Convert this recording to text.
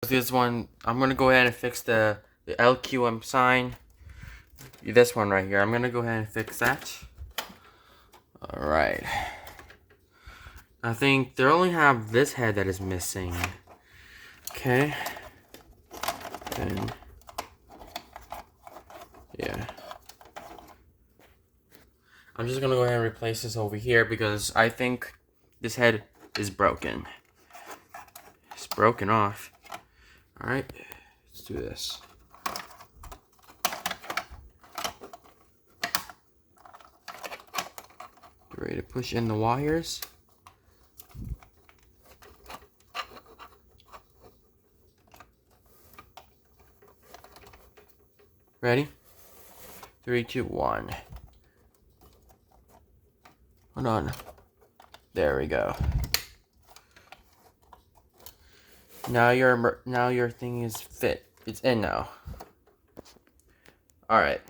this one, I'm gonna go ahead and fix the LQM sign. This one right here. I'm gonna go ahead and fix that. Alright. I think they only have this head that is missing. Okay. And yeah. I'm just gonna go ahead and replace this over here because I think this head is broken. It's broken off. Alright. Let's do this. Get ready to push in the wires. Ready? 3, 2, 1. Hold on. There we go. Now your thing is fit. It's in now. All right.